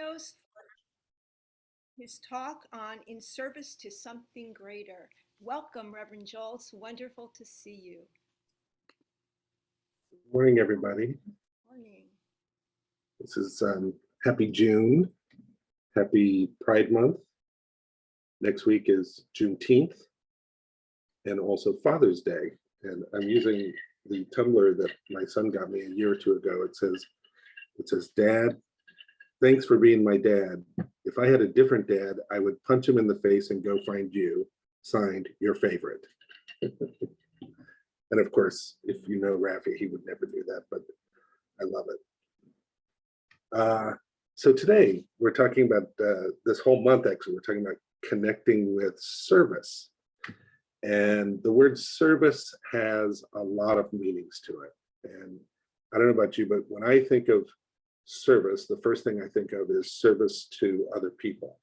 Studios, his talk on In Service to Something Greater. Welcome, Reverend Joel. It's wonderful to see you. Morning, everybody. Morning. This is happy June, happy Pride Month. Next week is Juneteenth and also Father's Day. And I'm using the tumbler that my son got me a year or two ago. It says, Dad, thanks for being my dad. If I had a different dad, I would punch him in the face and go find you. Signed, your favorite. And of course, if you know Rafi, he would never do that, but I love it. So today we're talking about this whole month, actually, we're talking about connecting with service. And the word service has a lot of meanings to it. And I don't know about you, but when I think of service, the first thing I think of is service to other people,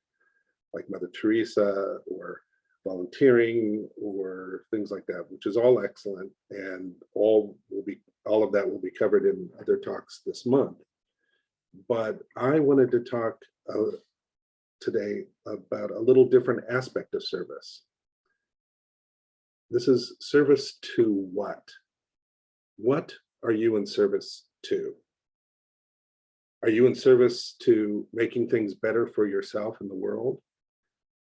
like Mother Teresa or volunteering or things like that, which is all excellent, and all of that will be covered in other talks this month. But I wanted to talk today about a little different aspect of service. This is service to what? What are you in service to? Are you in service to making things better for yourself and the world?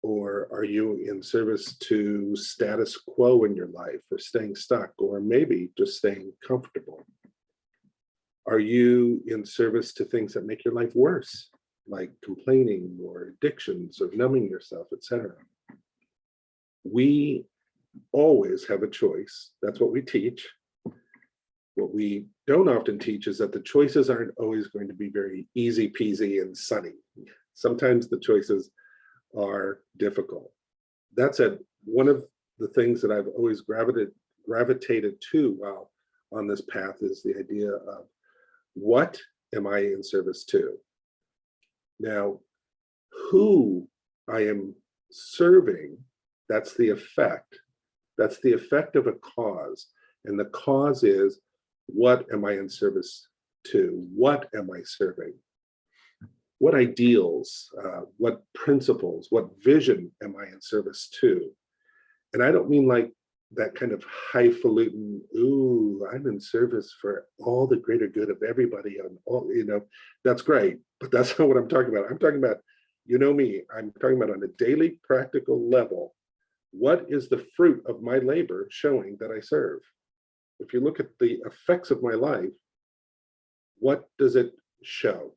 Or are you in service to status quo in your life, or staying stuck, or maybe just staying comfortable? Are you in service to things that make your life worse, like complaining or addictions or numbing yourself, etc.? We always have a choice. That's what we teach. What we don't often teach is that the choices aren't always going to be very easy peasy and sunny. Sometimes the choices are difficult. That said, one of the things that I've always gravitated to while on this path is the idea of, what am I in service to? Now, who I am serving, that's the effect. That's the effect of a cause. And the cause is, what am I in service to? What am I serving? What ideals, what principles, what vision am I in service to? And I don't mean like that kind of highfalutin, ooh, I'm in service for all the greater good of everybody, and all, that's great, but that's not what I'm talking about. I'm talking about, you know me, I'm talking about on a daily practical level, what is the fruit of my labor showing that I serve? If you look at the effects of my life, what does it show?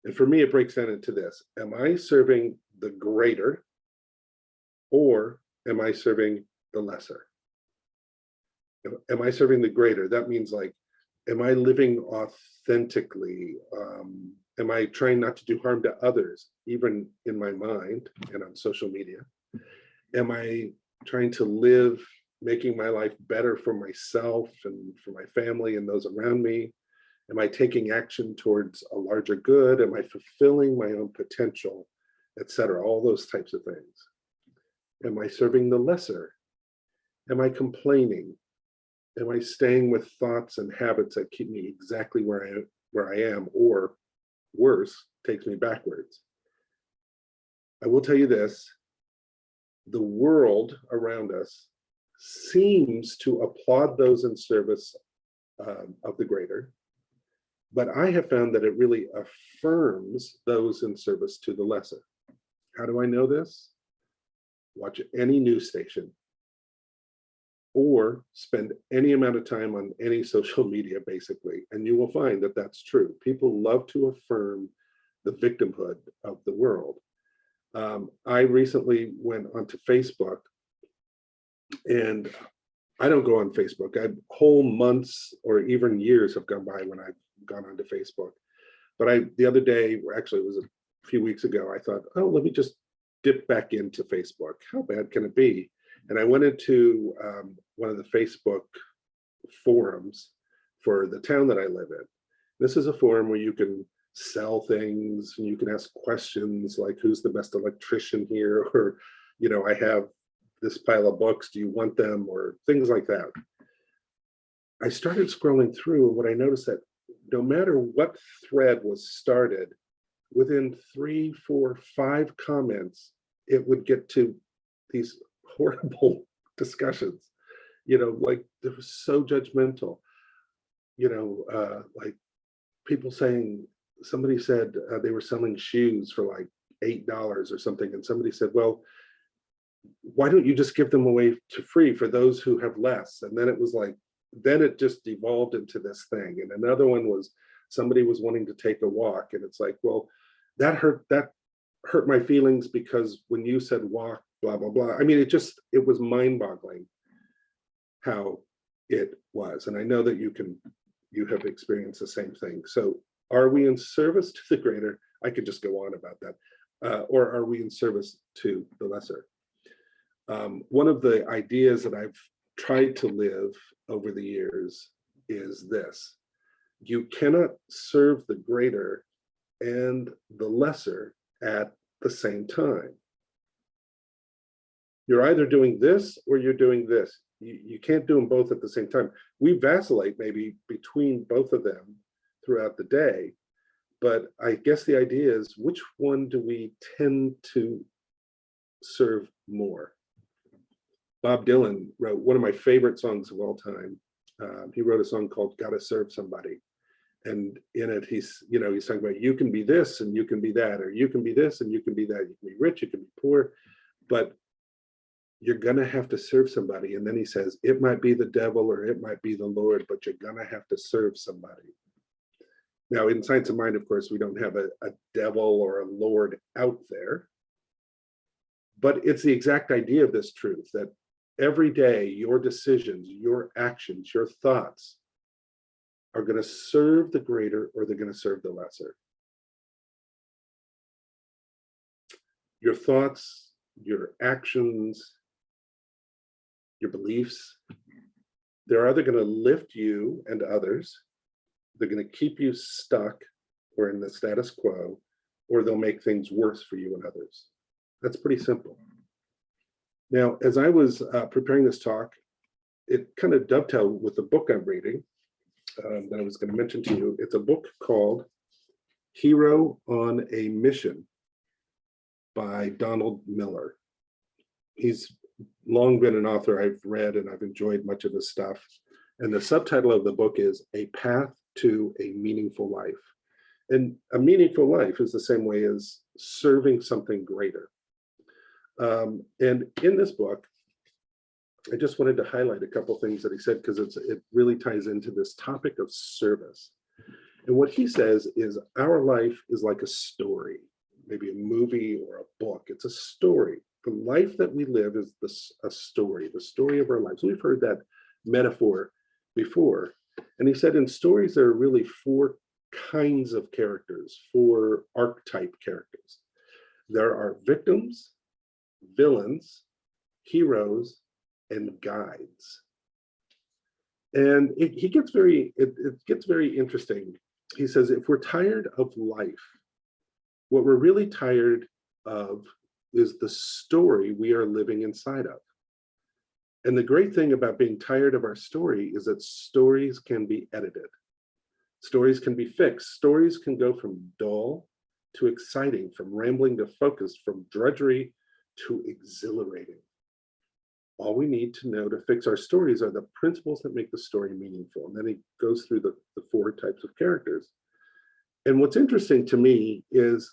And for me, it breaks down into this. Am I serving the greater, or am I serving the lesser? Am I serving the greater? That means, like, am I living authentically? Am I trying not to do harm to others, even in my mind and on social media? Am I trying to live, making my life better for myself and for my family and those around me? Am I taking action towards a larger good? Am I fulfilling my own potential, etc.? All those types of things. Am I serving the lesser? Am I complaining? Am I staying with thoughts and habits that keep me exactly where I am, or worse, takes me backwards? I will tell you this, the world around us seems to applaud those in service of the greater, but I have found that it really affirms those in service to the lesser. How do I know this? Watch any news station or spend any amount of time on any social media, basically, and you will find that that's true. People love to affirm the victimhood of the world. I recently went onto Facebook, and I don't go on Facebook. Whole months or even years have gone by when I've gone onto Facebook. But the other day, actually it was a few weeks ago, I thought, oh, let me just dip back into Facebook. How bad can it be? And I went into one of the Facebook forums for the town that I live in. This is a forum where you can sell things and you can ask questions like, who's the best electrician here? Or, I have this pile of books, do you want them? Or things like that. I started scrolling through, and what I noticed that no matter what thread was started, within 3, 4, 5 comments, it would get to these horrible discussions. Like they were so judgmental. Like people saying, somebody said they were selling shoes for like $8 or something, and somebody said, well, why don't you just give them away to free for those who have less? And then it was like, then it just devolved into this thing. And another one was somebody was wanting to take a walk, and it's like, well, that hurt my feelings because when you said walk, blah blah blah. I mean, it was mind-boggling how it was. And I know that you have experienced the same thing. So are we in service to the greater? I could just go on about that. Or are we in service to the lesser? One of the ideas that I've tried to live over the years is this: you cannot serve the greater and the lesser at the same time. You're either doing this or you're doing this. You can't do them both at the same time. We vacillate maybe between both of them throughout the day, but I guess the idea is, which one do we tend to serve more? Bob Dylan wrote one of my favorite songs of all time. He wrote a song called "Gotta Serve Somebody." And in it, he's talking about, you can be this and you can be that, or you can be this and you can be that. You can be rich, you can be poor, but you're gonna have to serve somebody. And then he says, it might be the devil or it might be the Lord, but you're gonna have to serve somebody. Now, in Science of Mind, of course, we don't have a devil or a Lord out there, but it's the exact idea of this truth that every day, your decisions, your actions, your thoughts are going to serve the greater or they're going to serve the lesser. Your thoughts, your actions, your beliefs, they're either going to lift you and others, they're going to keep you stuck or in the status quo, or they'll make things worse for you and others. That's pretty simple. Now, as I was preparing this talk, it kind of dovetailed with the book I'm reading that I was going to mention to you. It's a book called Hero on a Mission by Donald Miller. He's long been an author I've read and I've enjoyed much of his stuff. And the subtitle of the book is A Path to a Meaningful Life. And a meaningful life is the same way as serving something greater. And in this book, I just wanted to highlight a couple things that he said, because it really ties into this topic of service. And what he says is our life is like a story, maybe a movie or a book. It's a story. The life that we live is a story, the story of our lives. We've heard that metaphor before. And he said in stories, there are really 4 kinds of characters, 4 archetype characters. There are victims, villains, heroes, and guides. And it gets very interesting. He says, if we're tired of life, what we're really tired of is the story we are living inside of. And the great thing about being tired of our story is that stories can be edited. Stories can be fixed. Stories can go from dull to exciting, from rambling to focused, from drudgery to exhilarating. All we need to know to fix our stories are the principles that make the story meaningful. And then he goes through the 4 types of characters. And what's interesting to me is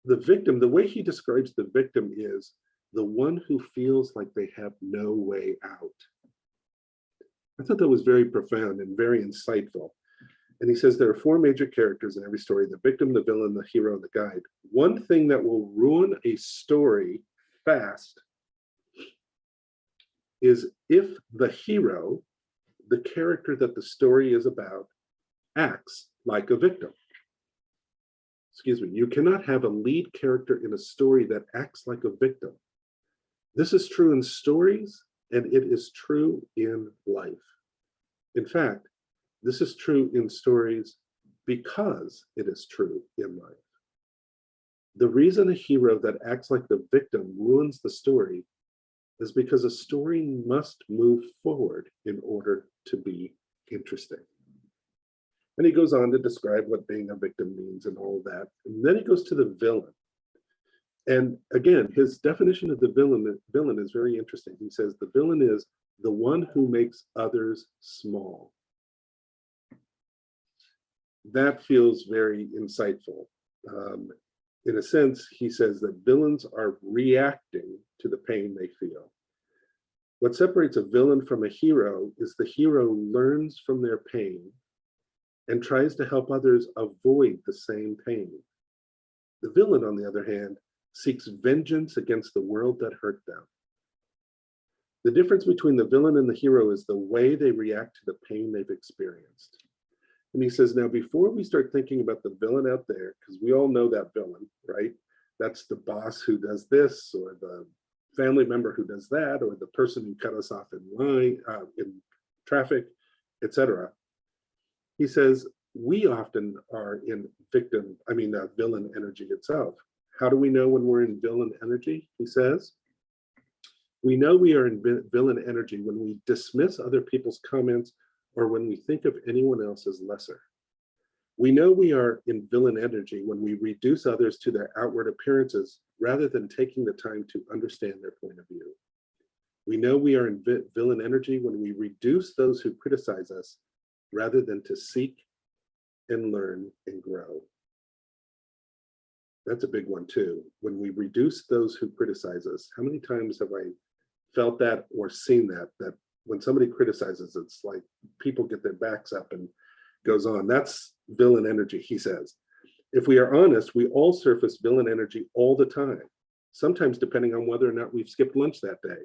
the victim, the way he describes the victim is the one who feels like they have no way out. I thought that was very profound and very insightful. And he says there are 4 major characters in every story: the victim, the villain, the hero, and the guide. One thing that will ruin a story fast is if the hero, the character that the story is about, acts like a victim. Excuse me, you cannot have a lead character in a story that acts like a victim. This is true in stories, and it is true in life. In fact, this is true in stories because it is true in life. The reason a hero that acts like the victim ruins the story is because a story must move forward in order to be interesting. And he goes on to describe what being a victim means and all of that. And then he goes to the villain. And again, his definition of the villain is very interesting. He says the villain is the one who makes others small. That feels very insightful. In a sense, he says that villains are reacting to the pain they feel. What separates a villain from a hero is the hero learns from their pain and tries to help others avoid the same pain. The villain, on the other hand, seeks vengeance against the world that hurt them. The difference between the villain and the hero is the way they react to the pain they've experienced. And he says, now, before we start thinking about the villain out there, because we all know that villain, right? That's the boss who does this, or the family member who does that, or the person who cut us off in line, in traffic, etc. He says, we often are in villain energy itself. How do we know when we're in villain energy? He says, we know we are in villain energy when we dismiss other people's comments or when we think of anyone else as lesser. We know we are in villain energy when we reduce others to their outward appearances rather than taking the time to understand their point of view. We know we are in villain energy when we reduce those who criticize us rather than to seek and learn and grow. That's a big one too. When we reduce those who criticize us, how many times have I felt that or seen that when somebody criticizes, it's like people get their backs up and goes on. That's villain energy, he says. If we are honest, we all surface villain energy all the time, sometimes depending on whether or not we've skipped lunch that day.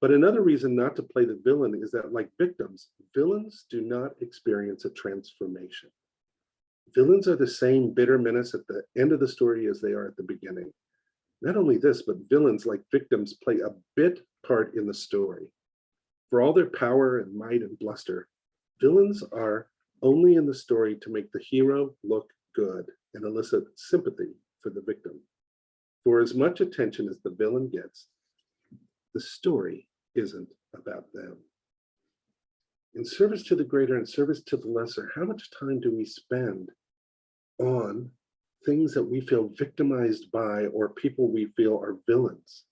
But another reason not to play the villain is that, like victims, villains do not experience a transformation. Villains are the same bitter menace at the end of the story as they are at the beginning. Not only this, but villains, like victims, play a bit part in the story. For all their power and might and bluster, villains are only in the story to make the hero look good and elicit sympathy for the victim. For as much attention as the villain gets, the story isn't about them. In service to the greater and service to the lesser, how much time do we spend on things that we feel victimized by or people we feel are villains?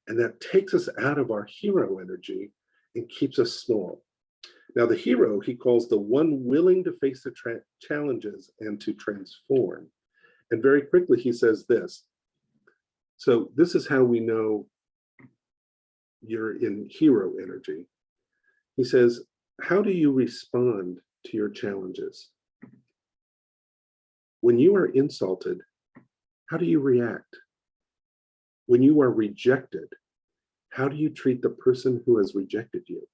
And that takes us out of our hero energy and keeps us small. Now, the hero, he calls the one willing to face the challenges and to transform. And very quickly, he says this. So this is how we know you're in hero energy. He says, how do you respond to your challenges? When you are insulted, how do you react? When you are rejected, how do you treat the person who has rejected you?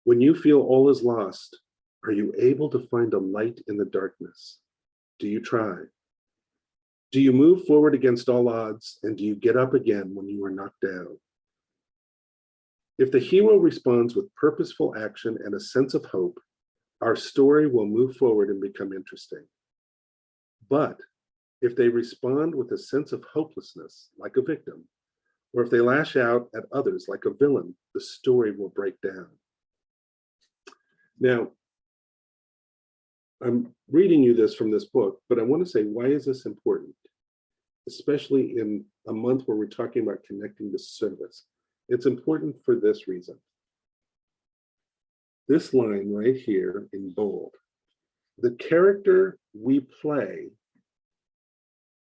When you feel all is lost, are you able to find a light in the darkness? Do you try? Do you move forward against all odds, and do you get up again when you are knocked down? If the hero responds with purposeful action and a sense of hope, our story will move forward and become interesting. But if they respond with a sense of hopelessness, like a victim, or if they lash out at others like a villain, the story will break down. Now, I'm reading you this from this book, but I want to say, why is this important? Especially in a month where we're talking about connecting to service. It's important for this reason. This line right here in bold, the character we play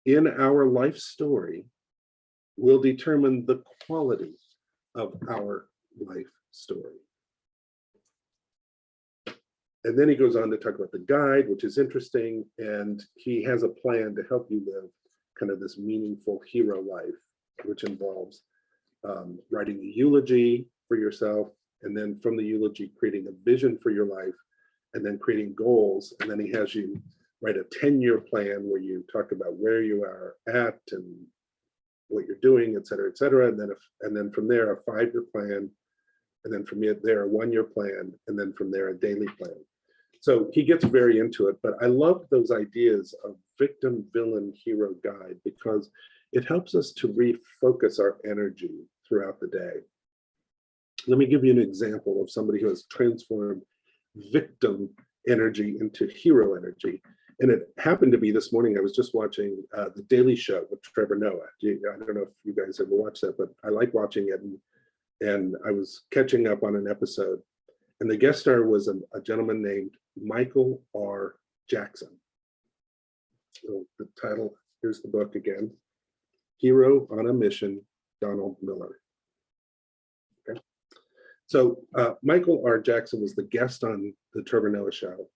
in our life story will determine the quality of our life story. And then he goes on to talk about the guide, which is interesting. And he has a plan to help you live kind of this meaningful hero life, which involves writing a eulogy for yourself. And then from the eulogy, creating a vision for your life, and then creating goals. And then he has you write a 10-year plan where you talk about where you are at and what you're doing, et cetera, et cetera. And then from there, a 5-year plan. And then from there, a 1-year plan. And then from there, a daily plan. So he gets very into it, but I love those ideas of victim, villain, hero, guide, because it helps us to refocus our energy throughout the day. Let me give you an example of somebody who has transformed victim energy into hero energy. And it happened to be this morning, I was just watching The Daily Show with Trevor Noah. I don't know if you guys ever watched that, but I like watching it. And I was catching up on an episode. And the guest star was a gentleman named Michael R. Jackson. So the title, here's the book again, Hero on a Mission, Donald Miller. Okay. So Michael R. Jackson was the guest on the Trevor Noah show.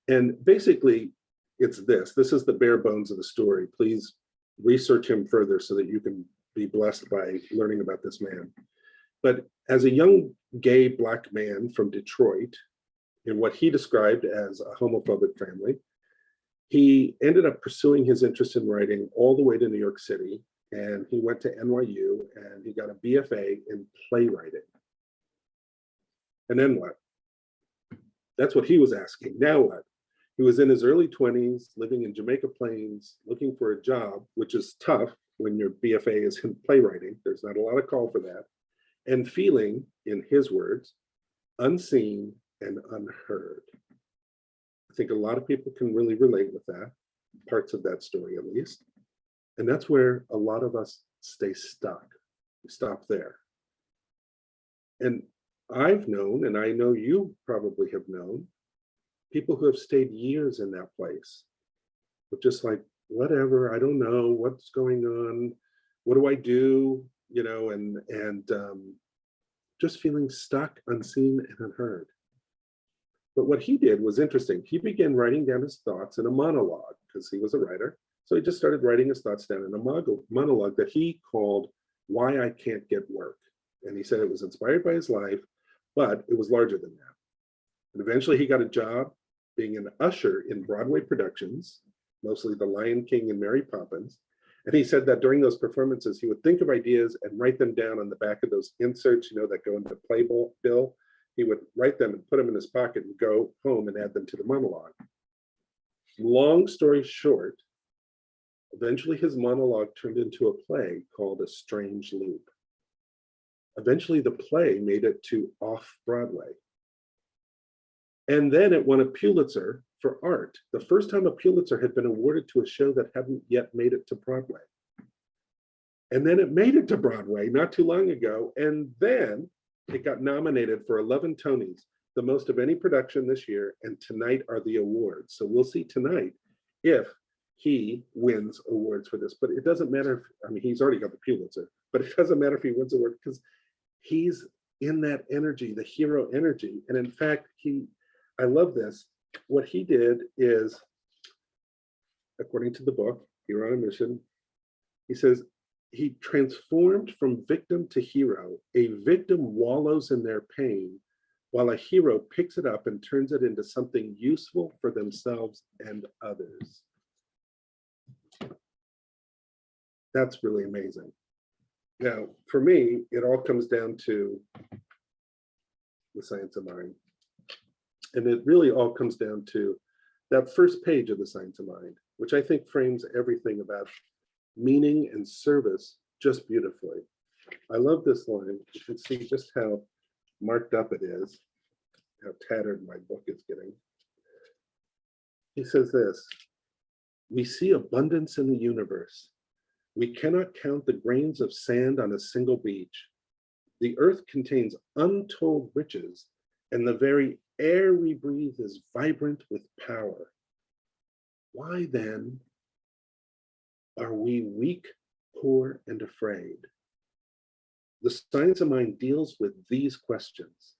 And basically, it's this is the bare bones of the story. Please research him further so that you can be blessed by learning about this man. But as a young gay Black man from Detroit, in what he described as a homophobic family, he ended up pursuing his interest in writing all the way to New York City. And he went to NYU and he got a BFA in playwriting. And then what? That's what he was asking. Now what? He was in his early 20s, living in Jamaica Plains, looking for a job, which is tough when your BFA is in playwriting. There's not a lot of call for that. And feeling, in his words, unseen and unheard. I think a lot of people can really relate with that, parts of that story at least. And that's where a lot of us stay stuck. We stop there. And I've known, and I know you probably have known, people who have stayed years in that place, but just like, whatever, I don't know what's going on, what do I do, you know, and just feeling stuck, unseen, and unheard. But what he did was interesting. He began writing down his thoughts in a monologue because he was a writer. So he just started writing his thoughts down in a monologue that he called Why I Can't Get Work. And he said it was inspired by his life, but it was larger than that. And eventually he got a job being an usher in Broadway productions, mostly The Lion King and Mary Poppins. And he said that during those performances, he would think of ideas and write them down on the back of those inserts, you know, that go into Playbill. He would write them and put them in his pocket and go home and add them to the monologue. Long story short, eventually his monologue turned into a play called A Strange Loop. Eventually the play made it to off-Broadway. And then it won a Pulitzer for art, the first time a Pulitzer had been awarded to a show that hadn't yet made it to Broadway. And then it made it to Broadway not too long ago, and then it got nominated for 11 Tonys, the most of any production this year, and tonight are the awards. So we'll see tonight if he wins awards for this, but it doesn't matter if, I mean, he's already got the Pulitzer, but it doesn't matter if he wins award because he's in that energy, the hero energy. And in fact, I love this. What he did is, according to the book, Hero on a Mission, he says, he transformed from victim to hero. A victim wallows in their pain, while a hero picks it up and turns it into something useful for themselves and others. That's really amazing. Now, for me, it all comes down to the science of mind. And it really all comes down to that first page of the Science of Mind, which I think frames everything about meaning and service just beautifully. I love this line. You can see just how marked up it is, how tattered my book is getting. He says this, we see abundance in the universe. We cannot count the grains of sand on a single beach. The earth contains untold riches, and the very air we breathe is vibrant with power. Why then are we weak, poor, and afraid? The Science of Mind deals with these questions.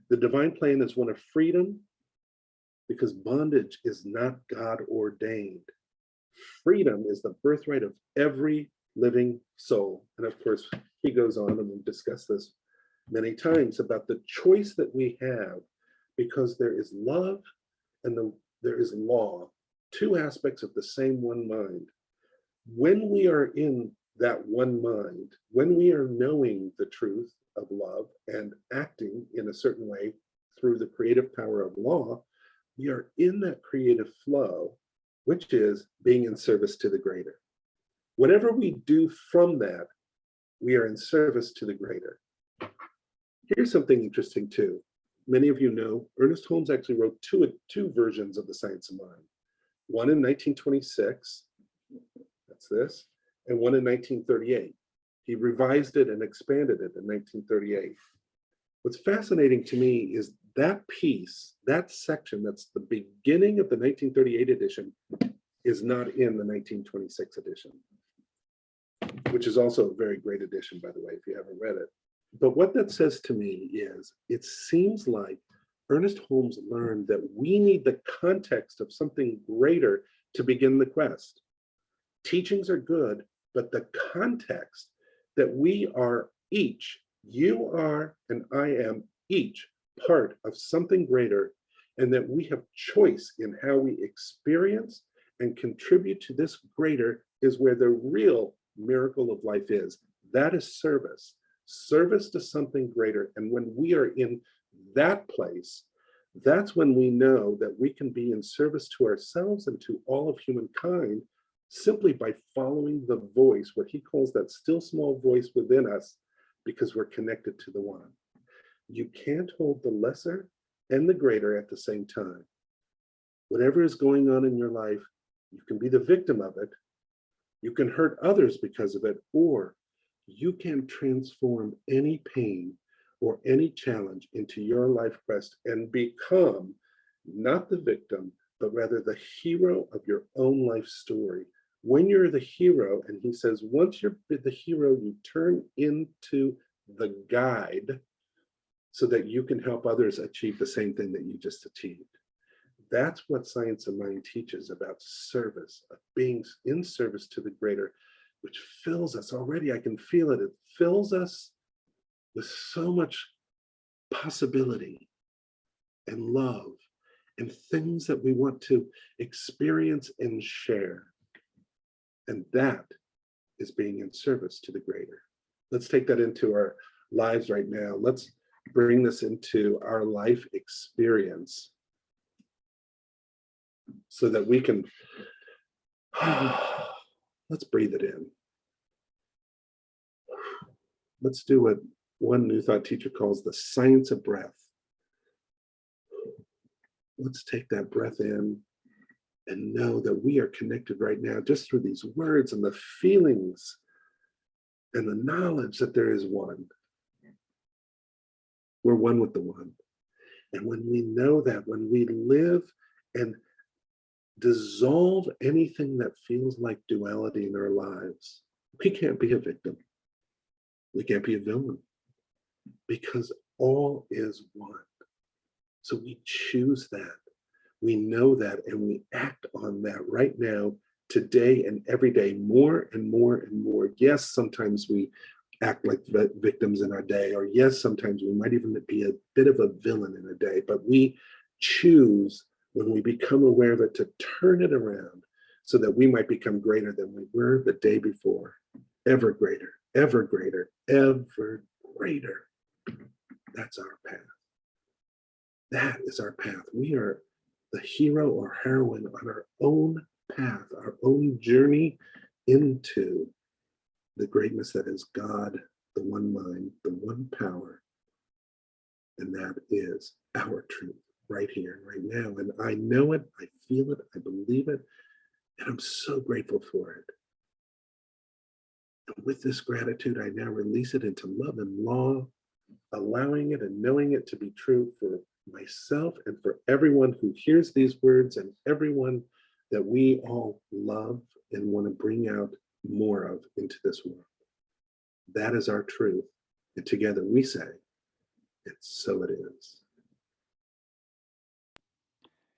The divine plan is one of freedom because bondage is not God ordained. Freedom is the birthright of every living soul. And of course, he goes on, and we've discussed this many times, about the choice that we have, because there is love and there is law, two aspects of the same one mind. When we are in that one mind, when we are knowing the truth of love and acting in a certain way through the creative power of law, we are in that creative flow, which is being in service to the greater. Whatever we do from that, we are in service to the greater. Here's something interesting too. many of you know, Ernest Holmes actually wrote two versions of The Science of Mind. One in 1926, that's this, and one in 1938. He revised it and expanded it in 1938. What's fascinating to me is that piece, that section, that's the beginning of the 1938 edition, is not in the 1926 edition, which is also a very great edition, by the way, if you haven't read it. But what that says to me is, it seems like Ernest Holmes learned that we need the context of something greater to begin the quest. Teachings are good, but the context that we are each, you are and I am each part of something greater, and that we have choice in how we experience and contribute to this greater is where the real miracle of life is. That is service, service to something greater. And when we are in that place, that's when we know that we can be in service to ourselves and to all of humankind simply by following the voice, what he calls that still small voice within us, because we're connected to the one. You can't hold the lesser and the greater at the same time. Whatever is going on in your life, you can be the victim of it, you can hurt others because of it, or you can transform any pain or any challenge into your life quest and become not the victim, but rather the hero of your own life story. When you're the hero, and he says, once you're the hero, you turn into the guide so that you can help others achieve the same thing that you just achieved. That's what Science of Mind teaches about service, of being in service to the greater, which fills us already. I can feel it. It fills us with so much possibility and love and things that we want to experience and share. And that is being in service to the greater. Let's take that into our lives right now. Let's bring this into our life experience so that we can, let's breathe it in. Let's do what one New Thought teacher calls the science of breath. Let's take that breath in and know that we are connected right now just through these words and the feelings and the knowledge that there is one. We're one with the one. And when we know that, when we live and dissolve anything that feels like duality in our lives, we can't be a victim. We can't be a villain, because all is one. So we choose that. We know that, and we act on that right now, today and every day, more and more and more. Yes, sometimes we act like victims in our day, or yes, sometimes we might even be a bit of a villain in a day, but we choose, when we become aware of it, to turn it around so that we might become greater than we were the day before. Ever greater, ever greater, ever greater. That's our path. That is our path. We are the hero or heroine on our own path, our own journey into the greatness that is God, the one mind, the one power. And that is our truth right here, right now. And I know it, I feel it, I believe it, and I'm so grateful for it. And with this gratitude, I now release it into love and law, allowing it and knowing it to be true for myself and for everyone who hears these words, and everyone that we all love and want to bring out more of into this world. That is our truth. And together we say, and so it is.